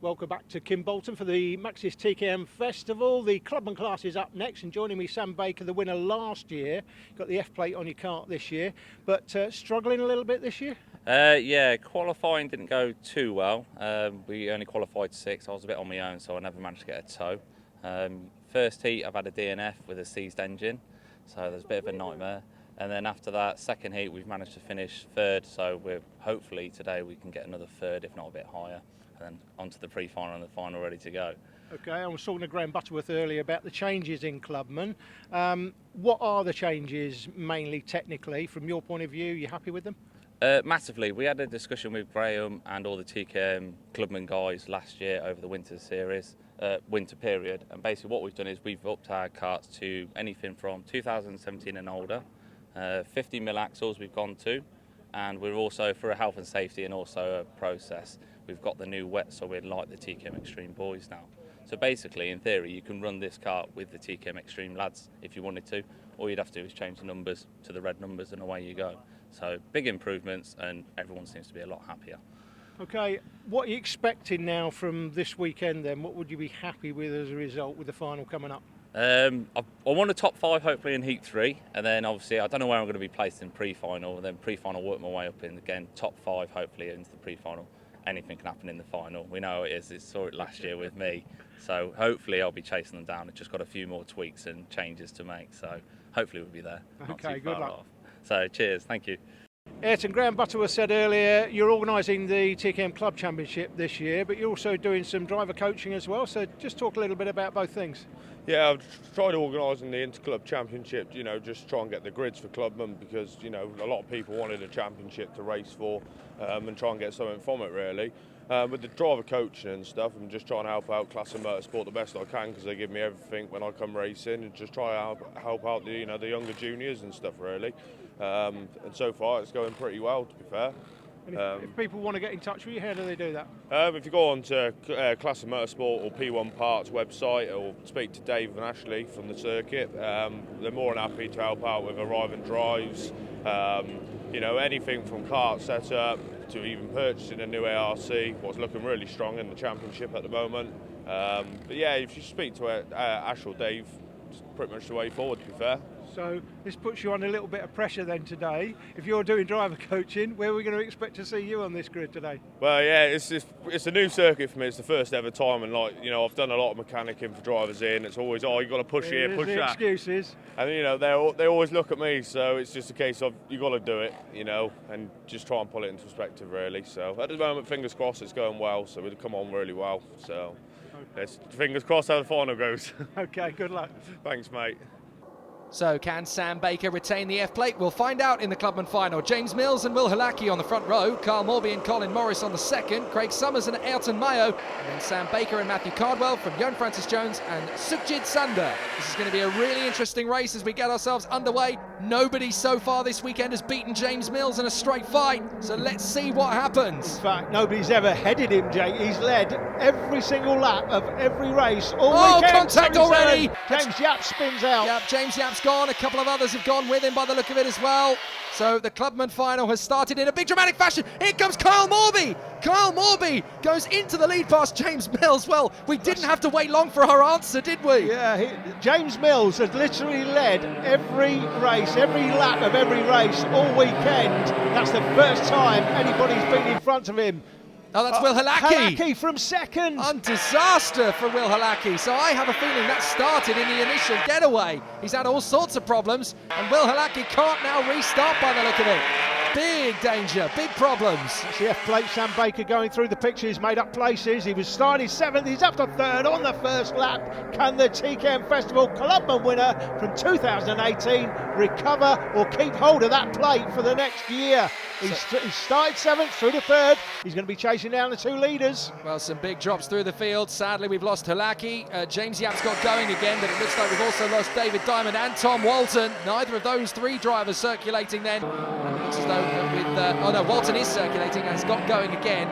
Welcome back to Kim Bolton for the Maxxis TKM Festival. The Clubman class is up next, and joining me, Sam Baker, the winner last year. Got the F plate on your kart this year, but struggling a little bit this year? Yeah, qualifying didn't go too well. We only qualified 6. I was a bit on my own, so I never managed to get a tow. First heat, I've had a DNF with a seized engine, so there's a bit of a nightmare. And then after that, second heat, we've managed to finish 3rd, so we're hopefully today we can get another 3rd, if not a bit higher, and then onto the pre-final and the final ready to go. Okay, I was talking to Graham Butterworth earlier about the changes in Clubman. What are the changes, mainly technically, from your point of view? You happy with them? Massively. We had a discussion with Graham and all the TKM Clubman guys last year over the winter period, and basically what we've done is we've upped our karts to anything from 2017 and older. 50mm axles we've gone to, and we're also, for a health and safety and also a process, we've got the new wet solid like the TKM Extreme boys now. So basically, in theory, you can run this kart with the TKM Extreme lads if you wanted to. All you'd have to do is change the numbers to the red numbers and away you go. So big improvements, and everyone seems to be a lot happier. Okay, what are you expecting now from this weekend then? What would you be happy with as a result with the final coming up? I want a top 5 hopefully in heat 3, and then obviously I don't know where I'm going to be placed in pre-final, and then pre-final work my way up in again top 5 hopefully into the pre-final. Anything can happen in the final. We know how it is. Saw it last year with me, so hopefully I'll be chasing them down. I've just got a few more tweaks and changes to make, so hopefully we'll be there. Okay, good luck. So cheers, thank you. Ayrton, Graham Butterworth said earlier you're organising the TKM Club Championship this year, but you're also doing some driver coaching as well, so just talk a little bit about both things. Yeah, I've tried organising the Interclub Championship, just try and get the grids for Clubman, because, a lot of people wanted a championship to race for and try and get something from it, really. With the driver coaching and stuff, I'm just trying to help out Classic Motorsport the best I can, because they give me everything when I come racing, and just try to help out the younger juniors and stuff, really. And so far it's going pretty well, to be fair. If people want to get in touch with you, how do they do that? If you go on to Classic Motorsport or P1 Parts website, or speak to Dave and Ashley from the circuit, they're more than happy to help out with arriving drives, anything from kart setup to even purchasing a new ARC, what's looking really strong in the championship at the moment. But yeah, if you speak to Ash or Dave, it's pretty much the way forward, to be fair. So this puts you on a little bit of pressure then today. If you're doing driver coaching, where are we going to expect to see you on this grid today? Well, yeah, it's a new circuit for me. It's the first ever time, and I've done a lot of mechanicking for drivers in. It's always, you've got to push here, push that. Excuses. And they always look at me, so it's just a case of you got to do it, and just try and pull it into perspective, really. So at the moment, fingers crossed, it's going well. So we've come on really well. So fingers crossed how the final goes. Okay, good luck. Thanks, mate. So can Sam Baker retain the F plate? We'll find out in the Clubman final. James Mills and Will Halaki on the front row, Carl Morby and Colin Morris on the second, Craig Summers and Ayrton Mayo, and then Sam Baker and Matthew Cardwell from Johan Francis Jones and Sukhjit Sander. This is going to be a really interesting race as we get ourselves underway. Nobody so far this weekend has beaten James Mills in a straight fight, so let's see what happens. In fact, nobody's ever headed him, Jake. He's led every single lap of every race all weekend. Contact already! James Yap spins out. Yep, James Yap's gone. A couple of others have gone with him by the look of it as well. So the Clubman final has started in a big dramatic fashion. Here comes Kyle Morby. Kyle Morby goes into the lead past James Mills. Well, we didn't have to wait long for our answer, did we? Yeah, James Mills has literally led every race, every lap of every race all weekend. That's the first time anybody's been in front of him. Oh, that's Will Halaki. Halaki from second. A disaster for Will Halaki. So I have a feeling that started in the initial getaway. He's had all sorts of problems, and Will Halaki can't now restart by the look of it. Big danger, big problems. The F plate, Sam Baker going through the pictures, made up places. He was starting 7th, he's up to 3rd on the first lap. Can the TKM Festival Clubman winner from 2018 recover or keep hold of that plate for the next year? He started 7th through to 3rd. He's going to be chasing down the 2 leaders. Well, some big drops through the field. Sadly, we've lost Halaki. James Yap's got going again, but it looks like we've also lost David Diamond and Tom Walton. Neither of those 3 drivers circulating then. And it looks as though Walton is circulating and has got going again.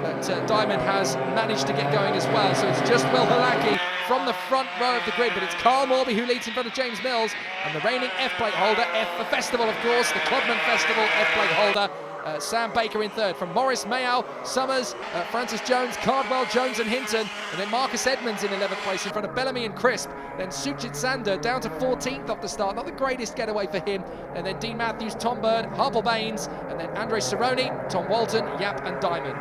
But Diamond has managed to get going as well. So it's just Will Halaki from the front row of the grid, but it's Carl Morby who leads in front of James Mills, and the reigning F-plate holder, F for Festival of course, the Clubman Festival F-plate holder, Sam Baker in third. From Morris, Mayall, Summers, Francis Jones, Cardwell, Jones and Hinton. And then Marcus Edmonds in 11th place in front of Bellamy and Crisp. Then Suchit Sander down to 14th off the start. Not the greatest getaway for him. And then Dean Matthews, Tom Bird, Harple Baines. And then Andre Cerrone, Tom Walton, Yap and Diamond.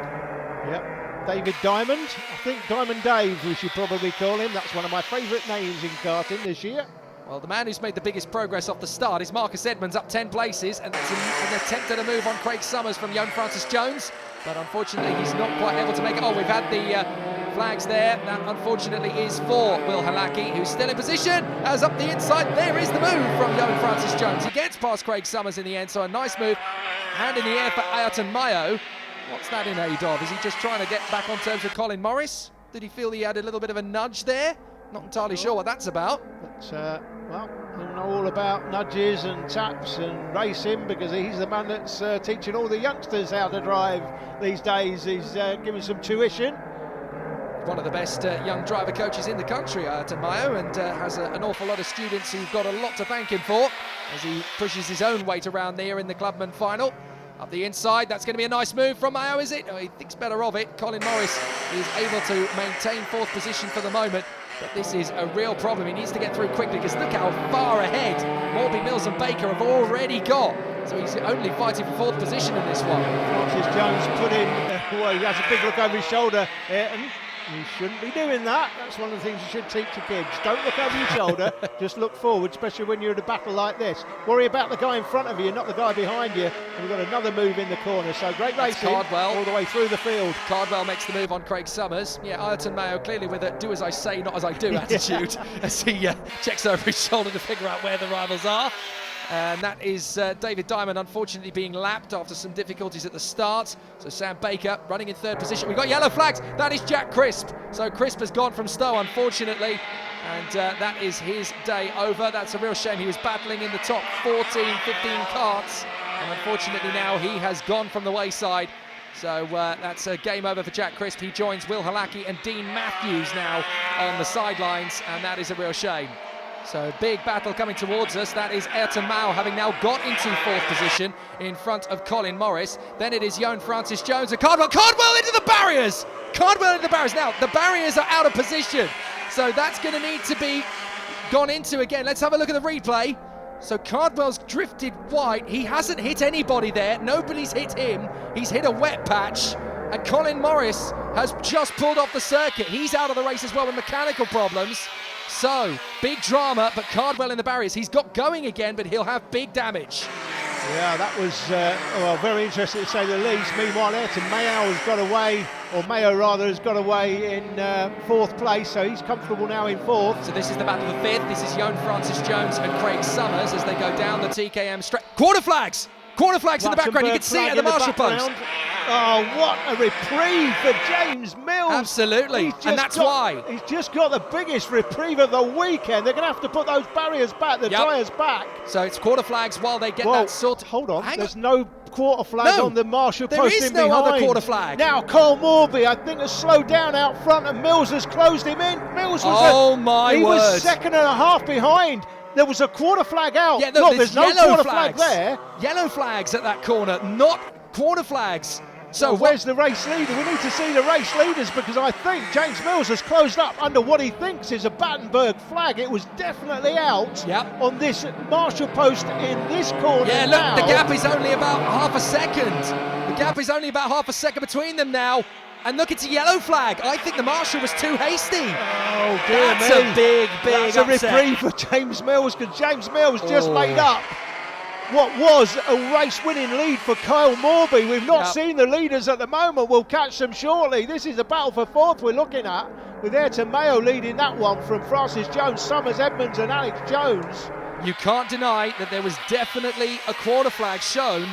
Yep. David Diamond, I think Diamond Dave we should probably call him. That's one of my favourite names in karting this year. Well, the man who's made the biggest progress off the start is Marcus Edmonds, up 10 places, and that's an attempt at a move on Craig Summers from young Francis Jones, but unfortunately he's not quite able to make it. Oh, we've had the flags there. That unfortunately is for Will Halaki, who's still in position, as up the inside, there is the move from young Francis Jones. He gets past Craig Summers in the end, so a nice move. Hand in the air for Ayrton Mayo. What's that in aid of? Is he just trying to get back on terms with Colin Morris? Did he feel he had a little bit of a nudge there? Not entirely sure what that's about. But, well, he'll know all about nudges and taps and racing because he's the man that's teaching all the youngsters how to drive these days. He's giving some tuition. One of the best young driver coaches in the country, Ayrton Mayo, and has an awful lot of students who've got a lot to thank him for as he pushes his own weight around there in the Clubman final. Up the inside, that's going to be a nice move from Mayo, is it? Oh, he thinks better of it. Colin Morris is able to maintain fourth position for the moment, but this is a real problem. He needs to get through quickly because look how far ahead Morby, Mills and Baker have already got. So he's only fighting for fourth position in this one. Francis Jones put in, well, he has a big look over his shoulder, and you shouldn't be doing that. That's one of the things you should teach your kids. Don't look over your shoulder, just look forward, especially when you're in a battle like this. Worry about the guy in front of you, not the guy behind you. And we've got another move in the corner, so great racing Cardwell all the way through the field. Cardwell makes the move on Craig Summers. Yeah, Ayrton Mayo clearly with a do as I say, not as I do attitude as he checks over his shoulder to figure out where the rivals are. And that is David Diamond unfortunately being lapped after some difficulties at the start. So Sam Baker running in third position. We've got yellow flags. That is Jack Crisp. So Crisp has gone from Stowe unfortunately. And that is his day over. That's a real shame. He was battling in the top 14, 15 karts. And unfortunately now he has gone from the wayside. So that's a game over for Jack Crisp. He joins Will Halaki and Dean Matthews now on the sidelines. And that is a real shame. So big battle coming towards us. That is Ayrton Mayo having now got into fourth position in front of Colin Morris. Then it is Yoan Francis Jones and Cardwell into the barriers! Cardwell into the barriers. Now, the barriers are out of position. So that's going to need to be gone into again. Let's have a look at the replay. So Cardwell's drifted wide. He hasn't hit anybody there. Nobody's hit him. He's hit a wet patch. And Colin Morris has just pulled off the circuit. He's out of the race as well with mechanical problems. So, big drama, but Cardwell in the barriers. He's got going again, but he'll have big damage. Yeah, that was well, very interesting to say the least. Meanwhile, Ayrton Mayo has got away, or Mayo rather, has got away in fourth place, so he's comfortable now in fourth. So this is the battle for fifth. This is Yoan Francis Jones and Craig Summers as they go down the TKM straight. Quarter flags! Quarter flags in the background. You can see it at the marshal post. Oh, what a reprieve for James Mills. Absolutely, and that's why. He's just got the biggest reprieve of the weekend. They're going to have to put those barriers back, the tyres back. So it's quarter flags while they get that sorted. Hold on, there's no quarter flag on the marshal post in behind. There is no other quarter flag. Now Cole Morby, I think, has slowed down out front, and Mills has closed him in. Mills was he was second and a half behind. There was a quarter flag out. Yeah, no, there's no quarter flag there. Yellow flags at that corner, not quarter flags. So where's the race leader? We need to see the race leaders because I think James Mills has closed up under what he thinks is a Battenberg flag. It was definitely out on this marshal post in this corner. Yeah, look, the gap is only about half a second. The gap is only about half a second between them now. And look, it's a yellow flag. I think the marshal was too hasty. Oh, dear me. That's a big That's upset. a reprieve for James Mills because James Mills just made up what was a race-winning lead for Kyle Morby. We've not seen the leaders at the moment. We'll catch them shortly. This is a battle for fourth we're looking at, with Ayrton Mayo leading that one from Francis Jones, Summers, Edmonds and Alex Jones. You can't deny that there was definitely a quarter flag shown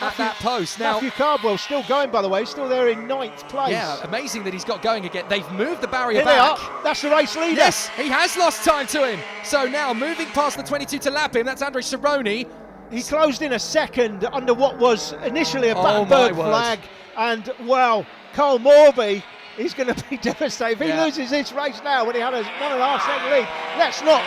at that post. Now, Matthew Cardwell's still going, by the way, still there in 9th place. Yeah, amazing that he's got going again. They've moved the barrier back. They are. That's the race leader. Yes, he has lost time to him. So now moving past the 22 to lap him, that's Andre Cerrone. He closed in a second under what was initially a Battenberg flag. And, well, Cole Morby is going to be devastated. If he loses this race now when he had a 1.5 second lead, let's not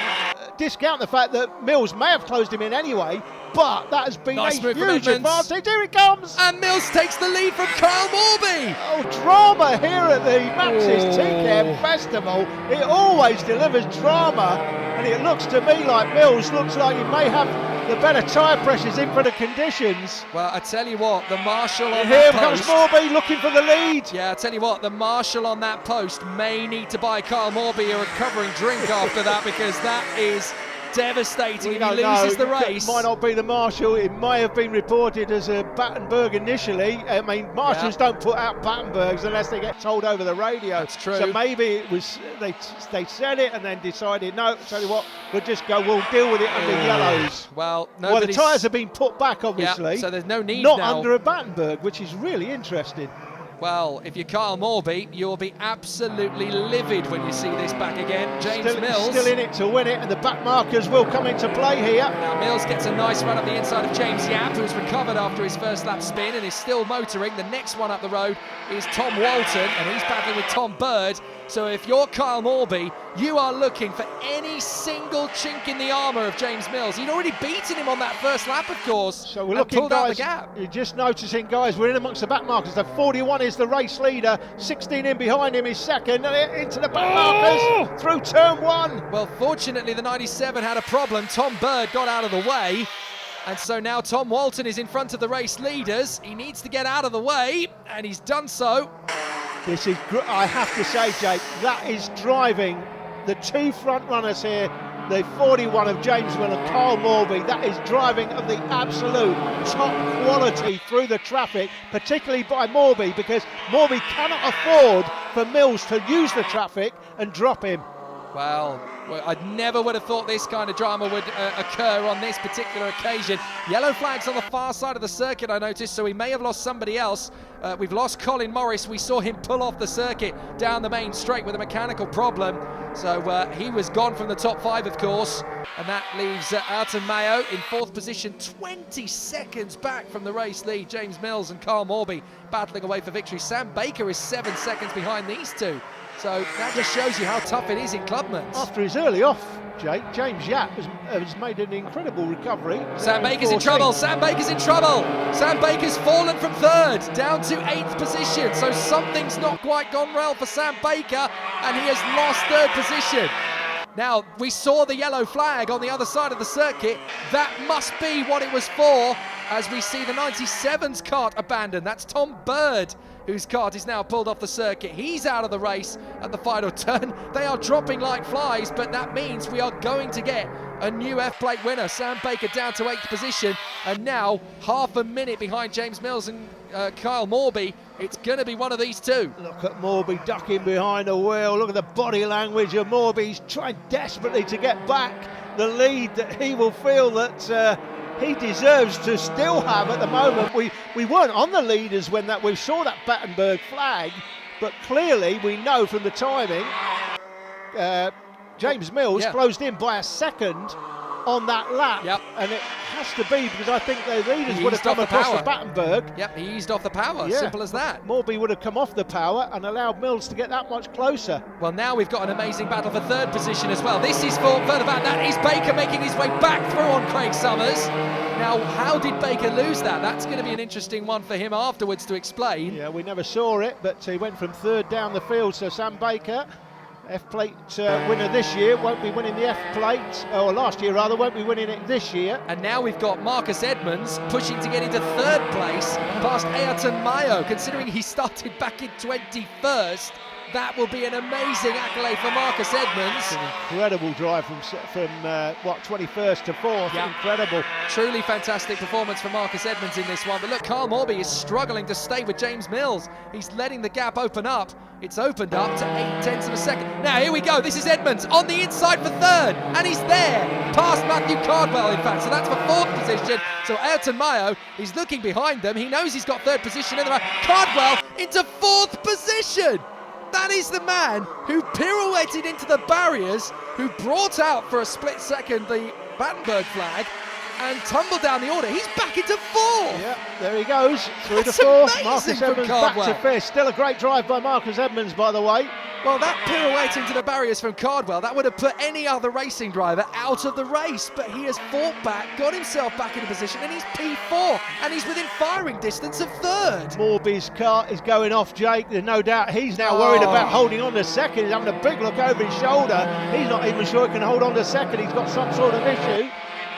discount the fact that Mills may have closed him in anyway, but that has been Nice a move from huge Edmonds. advantage. Here it comes. And Mills takes the lead from Kyle Morby. Oh, drama here at the Maxxis TKM Festival. It always delivers drama, and it looks to me like Mills looks like he may have the better tyre pressures in for the conditions. Well, I tell you what, the marshal on Here that comes post. Morby looking for the lead. Yeah, I tell you what, the marshal on that post may need to buy Kyle Morby a recovering drink after that, because that is devastating if he loses the race. It might not be the marshal. It may have been reported as a Battenberg initially. I mean, marshals don't put out Battenbergs unless they get told over the radio. That's true. So maybe it was they said it and then decided, no, tell you what, we'll deal with it under yellows. Well, The tyres have been put back, obviously. Yeah, so there's no need not now. under a Battenberg, which is really interesting. Well, if you're Kyle Morby, you'll be absolutely livid when you see this back again. James Mills. Still in it to win it, and the back markers will come into play here. Now Mills gets a nice run up the inside of James Yap, who's recovered after his first lap spin and is still motoring. The next one up the road is Tom Walton, and he's battling with Tom Bird. So if you're Kyle Morby, you are looking for any single chink in the armour of James Mills. He'd already beaten him on that first lap, of course, so we're and looking, pulled out the guys, gap. you're just noticing, guys, we're in amongst the back markers. The 41 is the race leader, 16 in behind him is second, into the back markers, through turn one. Well, fortunately, the 97 had a problem. Tom Bird got out of the way. And so now Tom Walton is in front of the race leaders. He needs to get out of the way, and he's done so. This is, I have to say, Jake, that is driving the two front runners here, the 41 of James Will and Kyle Morby. That is driving of the absolute top quality through the traffic, particularly by Morby, because Morby cannot afford for Mills to use the traffic and drop him. Well, I never would have thought this kind of drama would occur on this particular occasion. Yellow flags on the far side of the circuit, I noticed, so we may have lost somebody else. We've lost Colin Morris. We saw him pull off the circuit down the main straight with a mechanical problem. So he was gone from the top five, of course. And that leaves Ayrton Mayo in fourth position, 20 seconds back from the race lead. James Mills and Kyle Morby battling away for victory. Sam Baker is 7 seconds behind these two. So that just shows you how tough it is in Clubman. After his early off, Jake, James Yap has made an incredible recovery. Sam Baker's in trouble. Sam Baker's in trouble. Sam Baker's fallen from third down to 8th position. So something's not quite gone well for Sam Baker, and he has lost third position. Now, we saw the yellow flag on the other side of the circuit. That must be what it was for, as we see the 97's kart abandoned. That's Tom Bird, whose kart is now pulled off the circuit. He's out of the race at the final turn. They are dropping like flies, but that means we are going to get a new F-plate winner. Sam Baker down to 8th position, and now half a minute behind James Mills and Kyle Morby. It's going to be one of these two. Look at Morby ducking behind the wheel. Look at the body language of Morby. He's trying desperately to get back the lead that he will feel that he deserves to still have at the moment. We weren't on the leaders when we saw that Battenberg flag, but clearly we know from the timing, James Mills closed in by a second on that lap, and it has to be because I think the leaders would have come across the Battenberg. Yep, he eased off the power, simple as that. Morby would have come off the power and allowed Mills to get that much closer. Well, now we've got an amazing battle for third position as well. This is for further back. That is Baker making his way back through on Craig Summers. Now, how did Baker lose that? That's going to be an interesting one for him afterwards to explain. Yeah, we never saw it, but he went from third down the field. So Sam Baker, F-plate winner this year, won't be winning the F-plate, or last year rather, won't be winning it this year. And now we've got Marcus Edmonds pushing to get into third place past Ayrton Mayo. Considering he started back in 21st, that will be an amazing accolade for Marcus Edmonds. It's an incredible drive from 21st to 4th. Yeah. Incredible. Truly fantastic performance from Marcus Edmonds in this one. But look, Kyle Morby is struggling to stay with James Mills. He's letting the gap open up. It's opened up to 0.8 of a second. Now here we go. This is Edmonds on the inside for third, and he's there past Matthew Cardwell, in fact. So that's for 4th position. So Ayrton Mayo is looking behind them. He knows he's got 3rd position in the race. Cardwell into 4th position. That is the man who pirouetted into the barriers, who brought out for a split second the Battenberg flag, and tumble down the order. He's back into fourth. Yeah, there he goes, through That's to fourth. amazing Marcus from Edmonds back to Cardwell. fifth. Still a great drive by Marcus Edmonds, by the way. Well, that pirouette into the barriers from Cardwell, that would have put any other racing driver out of the race, but he has fought back, got himself back into position, and he's P4, and he's within firing distance of third. Morby's car is going off, Jake. There's no doubt he's now worried about holding on to second. He's having a big look over his shoulder. He's not even sure he can hold on to second. He's got some sort of issue.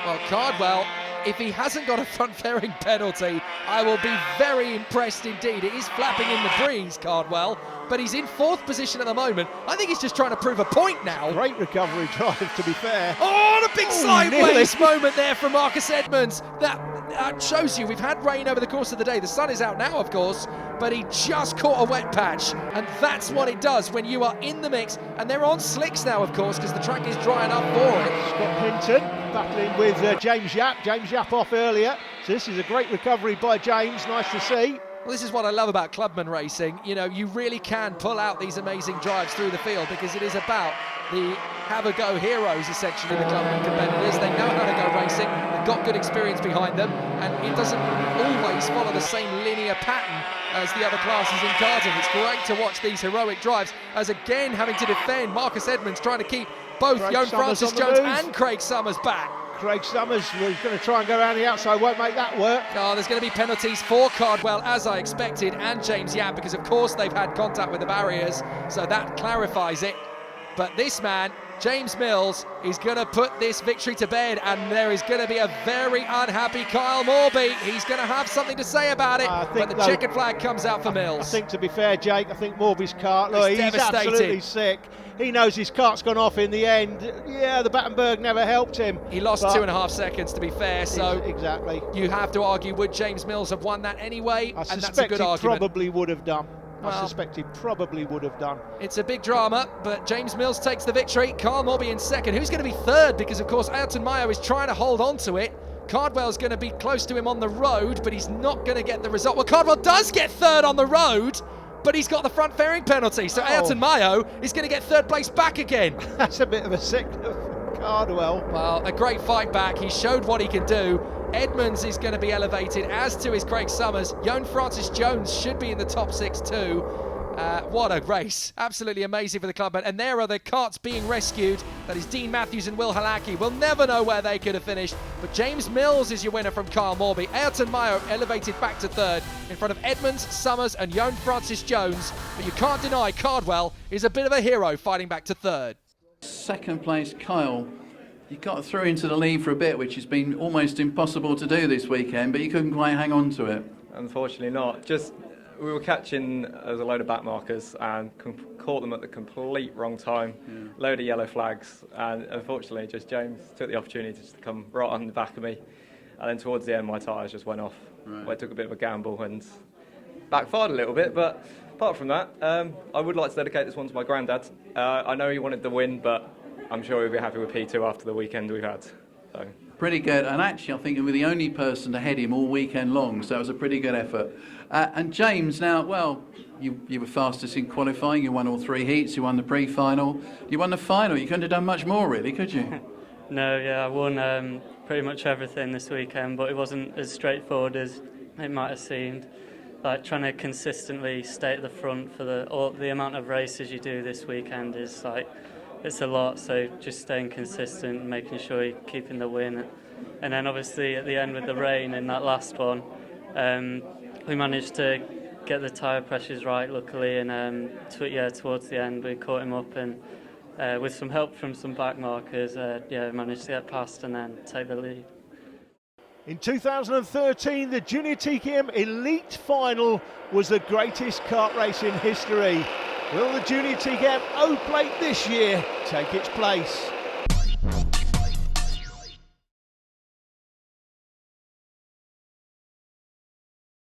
Well, Cardwell, if he hasn't got a front fairing penalty, I will be very impressed indeed. It is flapping in the breeze, Cardwell, but he's in fourth position at the moment. I think he's just trying to prove a point now. Great recovery drive, to be fair. Oh, the big sideways nearly. moment there from Marcus Edmonds. That shows you we've had rain over the course of the day. The sun is out now, of course, but he just caught a wet patch, and that's what it does when you are in the mix. And they're on slicks now, of course, because the track is dry enough for it. Scott Hinton battling with James Yap. James Yap off earlier. So this is a great recovery by James. Nice to see. Well, this is what I love about Clubman racing. You know, you really can pull out these amazing drives through the field because it is about the have-a-go heroes, essentially, the Clubman competitors. They know how to go racing, they've got good experience behind them, and it doesn't always follow the same linear pattern as the other classes in karting. It's great to watch these heroic drives, as again having to defend Marcus Edmonds, trying to keep both Craig Joan Summers Francis on the Jones move. and Craig Summers back. Craig Summers was going to try and go around the outside, won't make that work. Oh, there's going to be penalties for Cardwell, as I expected, and James Yap, because of course they've had contact with the barriers, so that clarifies it. But this man, James Mills, is going to put this victory to bed, and there is going to be a very unhappy Kyle Morby. He's going to have something to say about it, but the checkered flag comes out for Mills. I think, to be fair, Jake, I think Morby's cart, look, he's devastated. absolutely sick. He knows his cart's gone off in the end. Yeah, the Battenberg never helped him. He lost 2.5 seconds, to be fair, so exactly. You have to argue, would James Mills have won that anyway? I And that's a good argument. probably would have done. Well, I suspect he probably would have done. It's a big drama, but James Mills takes the victory. Kyle Morby in second. Who's going to be third? Because, of course, Ayrton Mayo is trying to hold on to it. Cardwell's going to be close to him on the road, but he's not going to get the result. Well, Cardwell does get third on the road, but he's got the front fairing penalty. So Ayrton Mayo is going to get third place back again. That's a bit of a sickness for Cardwell. Well, a great fight back. He showed what he can do. Edmonds is going to be elevated, as to is Craig Summers. Joan Francis Jones should be in the top 6 too. What a race. Absolutely amazing for the club. And there are the carts being rescued. That is Dean Matthews and Will Halaki. We'll never know where they could have finished. But James Mills is your winner from Kyle Morby. Ayrton Mayo elevated back to third in front of Edmonds, Summers and Joan Francis Jones. But you can't deny Cardwell is a bit of a hero fighting back to third. Second place, Kyle. You got through into the lead for a bit, which has been almost impossible to do this weekend, but you couldn't quite hang on to it. Unfortunately not. Just we were catching as a load of back markers and caught them at the complete wrong time. Yeah. Load of yellow flags, and unfortunately just James took the opportunity just to come right on the back of me, and then towards the end my tyres just went off. Right. I took a bit of a gamble and backfired a little bit, but apart from that, I would like to dedicate this one to my granddad. I know he wanted the win, but I'm sure he'll be happy with P2 after the weekend we've had. So. Pretty good, and actually I think you were the only person to head him all weekend long, so it was a pretty good effort. And James, now, well, you were fastest in qualifying, you won all 3 heats, you won the pre-final, you won the final, you couldn't have done much more really, could you? No, yeah, I won pretty much everything this weekend, but it wasn't as straightforward as it might have seemed. Like trying to consistently stay at the front for the amount of races you do this weekend is like, it's a lot, so just staying consistent, making sure you're keeping the win. And then obviously at the end with the rain in that last one, we managed to get the tyre pressures right, luckily, and towards the end we caught him up, and with some help from some back markers, managed to get past and then take the lead. In 2013, the Junior TKM Elite Final was the greatest kart race in history. Will the Junior TKM O-Plate this year take its place?